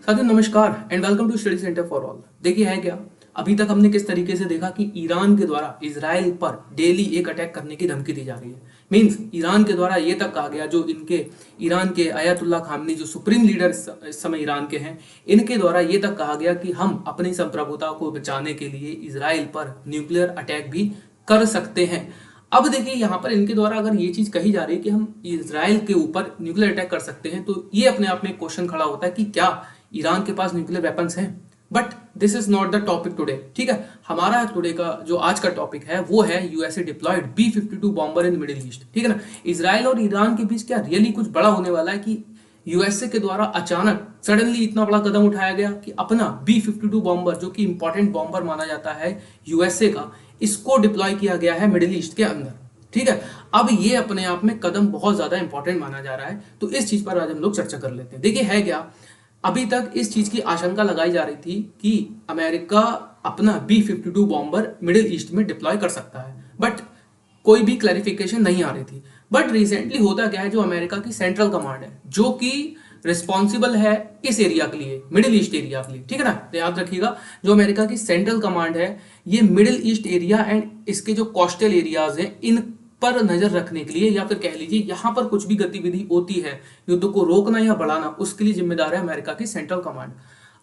साथियों नमस्कार and welcome to study centre for all. देखिए है क्या, अभी तक हमने किस तरीके से देखा कि ईरान के द्वारा इजराइल पर डेली एक अटैक करने की धमकी दी जा रही है। मींस ईरान के द्वारा ये तक कहा गया, जो इनके ईरान के अयतुल्ला खामनी जो सुप्रीम लीडर इस समय ईरान के हैं, इनके द्वारा ये तक कहा गया कि हम अपनी संप्रभुता को बचाने के लिए इजराइल पर न्यूक्लियर अटैक भी कर सकते हैं। अब देखिए यहाँ पर इनके द्वारा अगर ये चीज कही जा रही है कि हम इजराइल के ऊपर न्यूक्लियर अटैक कर सकते हैं, तो ये अपने आप में एक क्वेश्चन खड़ा होता है कि क्या ईरान के पास न्यूक्लियर वेपन्स हैं। But this is not the topic today. ठीक है, हमारा टुडे का जो आज का टॉपिक है वो है यूएसए डिप्लॉयड B-52 बॉम्बर इन मिडिल ईस्ट। ठीक है ना, इजराइल और ईरान के बीच क्या रियली कुछ बड़ा होने वाला है कि यूएसए के द्वारा अचानक सडनली इतना बड़ा कदम उठाया गया कि अपना B-52 बॉम्बर, जो कि इंपॉर्टेंट बॉम्बर माना जाता है यूएसए का, इसको डिप्लॉय किया गया है मिडिल ईस्ट के अंदर। ठीक है, अब ये अपने आप में कदम बहुत ज्यादा इंपॉर्टेंट माना जा रहा है, तो इस चीज पर आज हम लोग चर्चा कर लेते हैं। देखिए है क्या, अभी तक इस चीज की आशंका लगाई जा रही थी कि अमेरिका अपना B-52 बॉम्बर मिडिल ईस्ट में डिप्लॉय कर सकता है, बट कोई भी क्लैरिफिकेशन नहीं आ रही थी। बट रिसेंटली होता क्या है, जो अमेरिका की सेंट्रल कमांड है, जो कि रिस्पॉन्सिबल है इस एरिया के लिए, मिडिल ईस्ट एरिया के लिए, ठीक है ना, तो याद रखिएगा जो अमेरिका की सेंट्रल कमांड है, ये मिडिल ईस्ट एरिया एंड इसके जो कोस्टल एरियाज हैं इन पर नजर रखने के लिए, या फिर कह लीजिए यहां पर कुछ भी गतिविधि होती है युद्ध को रोकना या बढ़ाना, उसके लिए जिम्मेदार है अमेरिका की सेंट्रल कमांड।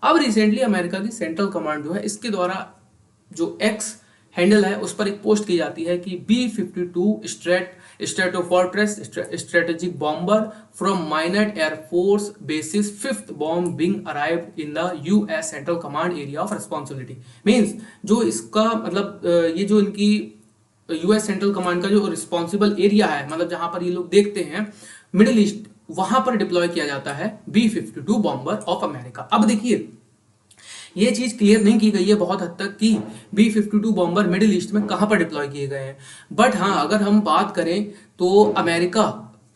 अब रिसेंटली अमेरिका की सेंट्रल कमांड जो है, इसके द्वारा जो एक्स हैंडल है उस पर एक पोस्ट की जाती है कि B-52 Stratofortress strategic bomber from Minot air force base's fifth bomb wing arrived in the US central command area of responsibility. Means जो इसका मतलब ये जो इनकी यूएस सेंट्रल कमांड का जो रिस्पॉन्सिबल एरिया है, मतलब जहां पर ये लोग देखते हैं मिडिल ईस्ट, वहां पर डिप्लॉय किया जाता है B-52 बॉम्बर ऑफ अमेरिका। अब देखिए ये चीज क्लियर नहीं की गई है बहुत हद तक कि B-52 बॉम्बर मिडिल ईस्ट में कहां पर डिप्लॉय किए गए हैं। बट हाँ, अगर हम बात करें तो अमेरिका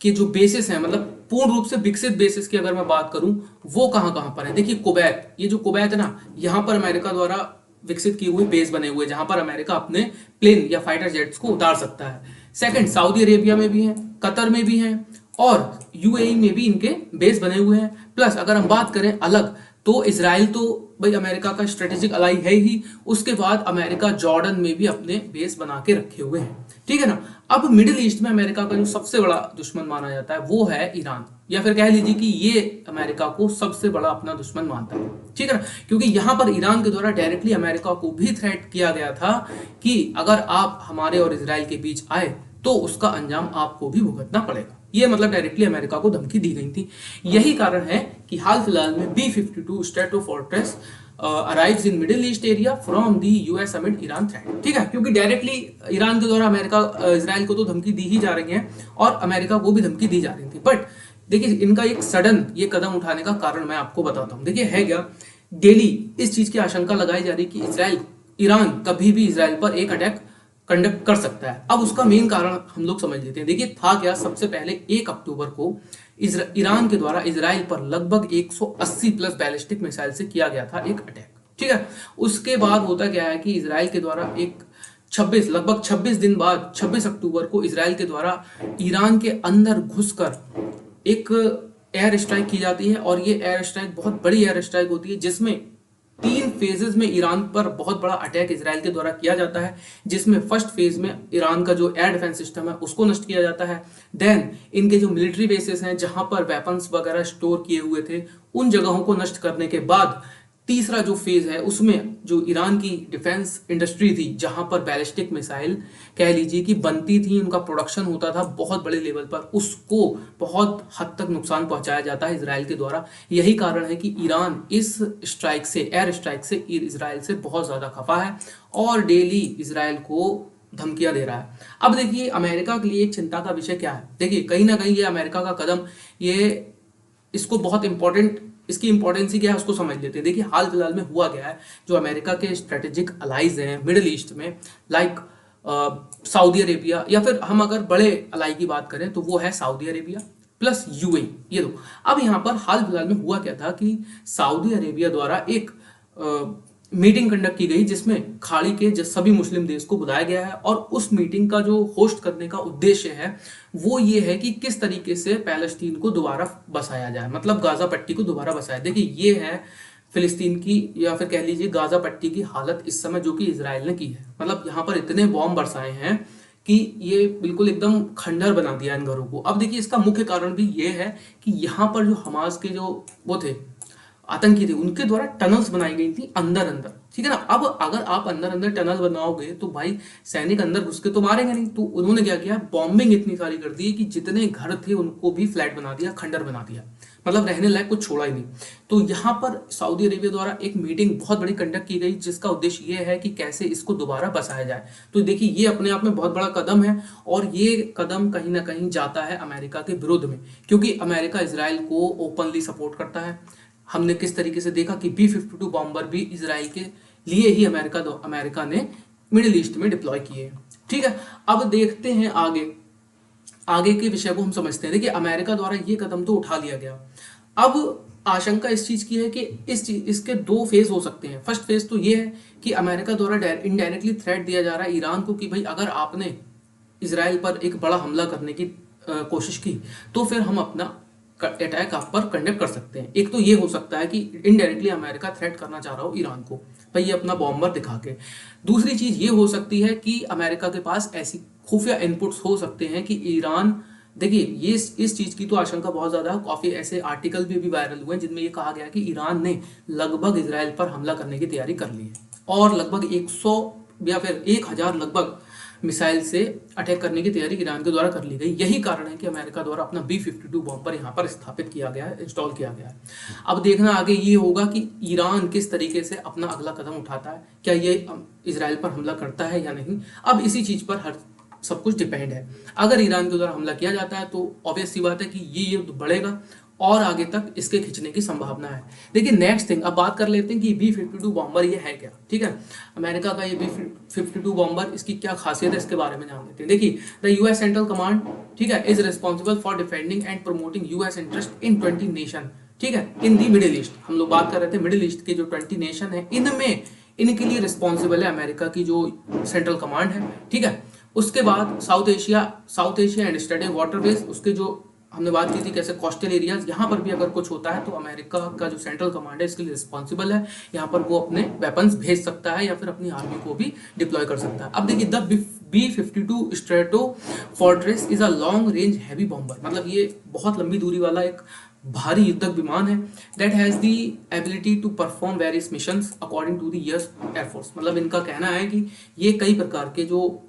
के जो बेसिस हैं, मतलब पूर्ण रूप से विकसित बेसिस की अगर मैं बात करूं, वो कहां कहां पर है। देखिए कुवैत, ये जो कुवैत है ना, यहां पर अमेरिका द्वारा विकसित किए हुए बेस बने हुए, जहां पर अमेरिका अपने प्लेन या फाइटर जेट्स को उतार सकता है। सेकंड, सऊदी अरेबिया में भी है, कतर में भी है और यूएई में भी इनके बेस बने हुए हैं। प्लस अगर हम बात करें अलग, तो इसराइल तो भाई अमेरिका का स्ट्रेटेजिक अलाई है ही, उसके बाद अमेरिका जॉर्डन में भी अपने बेस बना के रखे हुए हैं। ठीक है ना, अब मिडिल ईस्ट में अमेरिका का जो सबसे बड़ा दुश्मन माना जाता है वो है ईरान, या फिर कह लीजिए कि ये अमेरिका को सबसे बड़ा अपना दुश्मन मानता है। ठीक है ना, क्योंकि यहां पर ईरान के द्वारा डायरेक्टली अमेरिका को भी थ्रेट किया गया था कि अगर आप हमारे और इसराइल के बीच आए तो उसका अंजाम आपको भी भुगतना पड़ेगा। ये मतलब डायरेक्टली अमेरिका को धमकी दी गई थी। यही कारण है कि हाल फिलहाल में B-52 Stratofortress arrives in Middle East area from the US amid Iran threat. ठीक है, क्योंकि डायरेक्टली ईरान के द्वारा अमेरिका इसराइल को तो धमकी दी ही जा रही है और अमेरिका को भी धमकी दी जा रही थी। बट देखिए इनका एक सडन ये कदम उठाने का कारण मैं आपको बताता हूं। देखिए है क्या, डेली इस चीज की आशंका लगाई जा रही है कि ईरान कभी भी इसराइल पर एक अटैक कंडक्ट कर सकता है। अब उसका मेन कारण हम लोग समझ लेते हैं। देखिए था क्या, सबसे पहले 1 अक्टूबर को ईरान के द्वारा इसराइल पर लगभग 180 प्लस बैलिस्टिक मिसाइल से किया गया था एक अटैक। ठीक है, उसके बाद होता क्या है कि इसराइल के द्वारा लगभग 26 दिन बाद 26 अक्टूबर को इसराइल के द्वारा ईरान के अंदर घुसकर एक एयर स्ट्राइक की जाती है। और ये एयर स्ट्राइक बहुत बड़ी एयर स्ट्राइक होती है, जिसमें 3 फेजेस में ईरान पर बहुत बड़ा अटैक इसराइल के द्वारा किया जाता है। जिसमें फर्स्ट फेज में ईरान का जो एयर डिफेंस सिस्टम है उसको नष्ट किया जाता है। देन इनके जो मिलिट्री बेसेस हैं, जहां पर वेपन्स वगैरह स्टोर किए हुए थे, उन जगहों को नष्ट करने के बाद तीसरा जो फेज है उसमें जो ईरान की डिफेंस इंडस्ट्री थी, जहां पर बैलिस्टिक मिसाइल कह लीजिए कि बनती थी, उनका प्रोडक्शन होता था बहुत बड़े लेवल पर, उसको बहुत हद तक नुकसान पहुंचाया जाता है इसराइल के द्वारा। यही कारण है कि ईरान इस स्ट्राइक से, एयर स्ट्राइक से इसराइल से बहुत ज्यादा खफा है और डेली इसराइल को धमकियां दे रहा है। अब देखिए अमेरिका के लिए एक चिंता का विषय क्या है। देखिए कहीं ना कहीं ये अमेरिका का कदम, ये इसको बहुत इंपॉर्टेंट, इसकी इंपॉर्टेंस ही क्या है उसको समझ लेते हैं। देखिए हाल फिलहाल में हुआ गया है, जो अमेरिका के स्ट्रेटेजिक अलाइज हैं मिडिल ईस्ट में, लाइक सऊदी अरेबिया, या फिर हम अगर बड़े अलाई की बात करें तो वो है सऊदी अरेबिया प्लस यूएई, ये दो। अब यहाँ पर हाल फिलहाल में हुआ क्या था कि सऊदी अरेबिया द्वारा एक मीटिंग कंडक्ट की गई जिसमें खाड़ी के सभी मुस्लिम देश को बुलाया गया है, और उस मीटिंग का जो होस्ट करने का उद्देश्य है वो ये है कि किस तरीके से पैलेस्टीन को दोबारा बसाया जाए, मतलब गाजा पट्टी को दोबारा बसाया। देखिए ये है फिलिस्तीन की, या फिर कह लीजिए गाजा पट्टी की हालत इस समय जो कि इजराइल ने की है। मतलब यहाँ पर इतने बॉम्ब बरसाए हैं कि ये बिल्कुल एकदम खंडहर बना दिया इन घरों को। अब देखिए इसका मुख्य कारण भी ये है कि यहाँ पर जो हमास के जो वो थे आतंकी थे, उनके द्वारा टनल्स बनाई गई थी अंदर अंदर, ठीक है ना। अब अगर आप अंदर अंदर टनल बनाओगे तो भाई सैनिक अंदर घुस के तो मारेंगे नहीं, तो उन्होंने क्या किया, बॉम्बिंग इतनी सारी कर दी कि जितने घर थे उनको भी फ्लैट बना दिया, खंडर बना दिया, मतलब रहने लायक कुछ छोड़ा ही नहीं। तो यहाँ पर सऊदी अरेबिया द्वारा एक मीटिंग बहुत बड़ी कंडक्ट की गई जिसका उद्देश्य ये है कि कैसे इसको दोबारा बसाया जाए। तो देखिए ये अपने आप में बहुत बड़ा कदम है, और ये कदम कहीं ना कहीं जाता है अमेरिका के विरुद्ध में, क्योंकि अमेरिका इसराइल को ओपनली सपोर्ट करता है। हमने किस तरीके से देखा कि B-52 बॉम्बर भी इसराइल के लिए ही अमेरिका ने मिडिल ईस्ट में डिप्लॉय किए, ठीक है। अब देखते हैं आगे के विषय को हम समझते हैं। देखिए अमेरिका द्वारा ये कदम तो उठा लिया गया। अब आशंका इस चीज की है कि इसके दो फेज हो सकते हैं। फर्स्ट फेज तो ये है कि अमेरिका द्वारा इनडायरेक्टली थ्रेट दिया जा रहा है ईरान को कि भाई अगर आपने इसराइल पर एक बड़ा हमला करने की कोशिश की तो फिर हम अपना अटैक आप पर कंडक्ट कर सकते हैं। एक तो ये हो सकता है कि इनडायरेक्टली अमेरिका थ्रेट करना चाह रहा हो ईरान को, भाई ये अपना बॉम्बर दिखा के। दूसरी चीज ये हो सकती है कि अमेरिका के पास ऐसी खुफिया इनपुट्स हो सकते हैं कि ईरान, देखिए ये इस चीज की तो आशंका बहुत ज्यादा है। काफी ऐसे आर्टिकल भी वायरल हुए हैं जिनमें ये कहा गया कि ईरान ने लगभग इसराइल पर हमला करने की तैयारी कर ली है, और लगभग 100 या फिर 1000 लगभग मिसाइल से अटैक करने की तैयारी ईरान के द्वारा कर ली गई। यही कारण है कि अमेरिका द्वारा अपना B-52 बॉम्बर यहाँ पर स्थापित किया गया है, इंस्टॉल किया गया है। अब देखना आगे ये होगा कि ईरान किस तरीके से अपना अगला कदम उठाता है, क्या ये इसराइल पर हमला करता है या नहीं। अब इसी चीज पर हर सब कुछ डिपेंड है। अगर ईरान के द्वारा हमला किया जाता है तो ऑब्वियस सी बात है कि ये युद्ध बढ़ेगा और आगे तक इसके खिंचने की संभावना है। देखिए नेक्स्ट थिंग, अब बात कर लेते हैं कि B-52 बॉम्बर ये है क्या, ठीक है। अमेरिका का ये B-52 बॉम्बर, इसकी क्या खासियत है, इसके बारे में जान लेते हैं। देखिए द यूएस सेंट्रल कमांड, ठीक है, is responsible for defending and promoting US interest in 20 nation, ठीक है, इन दी मिडिल ईस्ट। हम लोग बात कर रहे थे मिडिल ईस्ट के जो 20 नेशन है, इनमें इनके लिए रिस्पॉन्सिबल है अमेरिका की जो सेंट्रल कमांड है, ठीक है। उसके बाद south Asia and study waterways, उसके जो हमने बात की थी कैसे कोस्टल एरियाज, यहाँ पर भी अगर कुछ होता है तो अमेरिका का जो सेंट्रल कमांड है इसके लिए रिस्पॉन्सिबल है। यहाँ पर वो अपने वेपन्स भेज सकता है या फिर अपनी आर्मी को भी डिप्लॉय कर सकता है। अब देखिए the B-52 strato fortress is a long range heavy bomber, मतलब ये बहुत लंबी दूरी वाला एक भारी युद्धक विमान है। That has the ability to perform various missions according to the US air force. मतलब इनका कहना है कि ये कई प्रकार के जो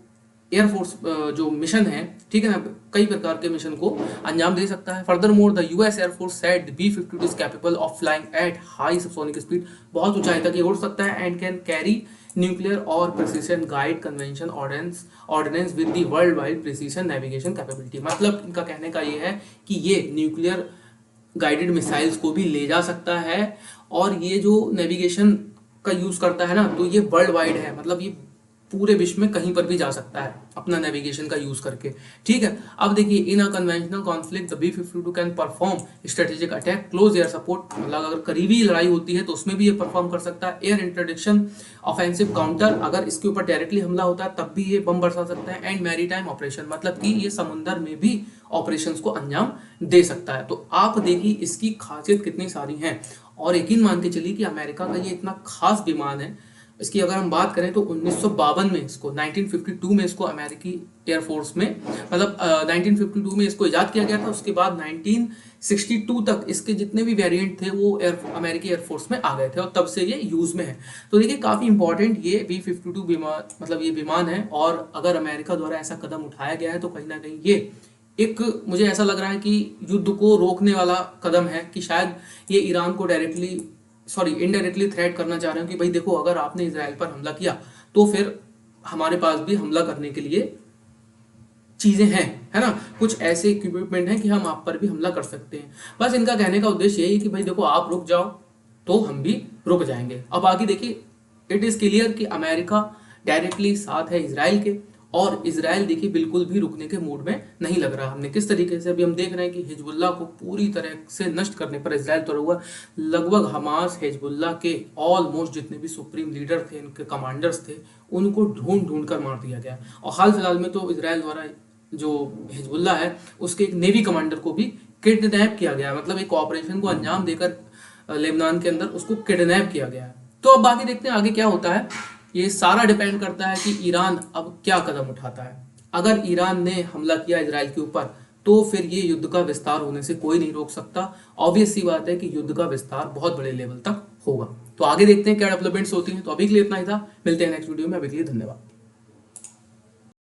एयरफोर्स जो मिशन है, ठीक है ना, कई प्रकार के मिशन को अंजाम दे सकता है। Furthermore the US air force said B-52 is capable of flying at high subsonic speed, बहुत ऊंचाई तक ये उड़ सकता है, एंड कैन कैरी न्यूक्लियर और precision guide convention ordnance with the world wide precision navigation capability. मतलब इनका कहने का ये है कि ये न्यूक्लियर गाइडेड मिसाइल्स को भी ले जा सकता है, और ये जो नेविगेशन का यूज करता है ना, तो ये वर्ल्ड वाइड है, मतलब ये पूरे विश्व में कहीं पर भी जा सकता है अपना नेविगेशन का यूज करके, ठीक है। अब देखिए in a conventional conflict the B-52 can perform strategic attack, close air support, मतलब अगर करीबी लड़ाई होती है तो उसमें भी ये परफॉर्म कर सकता है। एयर इंटरडिक्शन, ऑफेंसिव काउंटर, अगर इसके ऊपर डायरेक्टली हमला होता है तब भी ये बम बरसा सकता है। एंड मैरीटाइम ऑपरेशन, मतलब कि ये समुद्र में भी ऑपरेशंस को अंजाम दे सकता है। तो आप देखिए इसकी खासियत कितनी सारी है, और यकीन मान के चलिए कि अमेरिका का ये इतना खास विमान है। इसकी अगर हम बात करें तो 1952 में इसको 1952 में इसको अमेरिकी एयरफोर्स में, मतलब 1952 में इसको इजाद किया गया था। उसके बाद 1962 तक इसके जितने भी वेरिएंट थे वो अमेरिकी एयरफोर्स में आ गए थे, और तब से ये यूज में है। तो देखिए काफी इंपॉर्टेंट ये B-52 विमान, मतलब ये विमान है, और अगर अमेरिका द्वारा ऐसा कदम उठाया गया है तो कहीं ना कहीं ये एक, मुझे ऐसा लग रहा है कि युद्ध को रोकने वाला कदम है, कि शायद ये ईरान को इनडायरेक्टली थ्रेट करना चाह रहे हो कि भाई देखो अगर आपने इजराइल पर हमला किया तो फिर हमारे पास भी हमला करने के लिए चीजें हैं, है ना, कुछ ऐसे इक्विपमेंट हैं कि हम आप पर भी हमला कर सकते हैं। बस इनका कहने का उद्देश्य यही कि भाई देखो आप रुक जाओ तो हम भी रुक जाएंगे। अब आगे देखिए इट इज क्लियर कि अमेरिका डायरेक्टली साथ है इजराइल के, और इजराइल देखिए बिल्कुल भी रुकने के मूड में नहीं लग रहा। हमने किस तरीके से अभी हम देख रहे हैं कि हिजबुल्लाह को पूरी तरह से नष्ट करने पर इजराइल तुला हुआ। लगभग हमास हिजबुल्लाह के ऑलमोस्ट जितने भी सुप्रीम लीडर थे, इनके कमांडर्स थे, उनको ढूंढ ढूंढ कर मार दिया गया। और हाल फिलहाल में तो इजराइल द्वारा जो हिजबुल्लाह है उसके एक नेवी कमांडर को भी किडनैप किया गया, मतलब एक ऑपरेशन को अंजाम देकर लेबनान के अंदर उसको किडनैप किया गया है। तो अब बाकी देखते हैं आगे क्या होता है। ये सारा डिपेंड करता है कि ईरान अब क्या कदम उठाता है। अगर ईरान ने हमला किया इजराइल के ऊपर तो फिर ये युद्ध का विस्तार होने से कोई नहीं रोक सकता। ऑब्वियस सी बात है कि युद्ध का विस्तार बहुत बड़े लेवल तक होगा। तो आगे देखते हैं क्या डेवलपमेंट्स होती हैं। तो अभी के लिए इतना ही था, मिलते हैं नेक्स्ट वीडियो में। अभी के लिए धन्यवाद।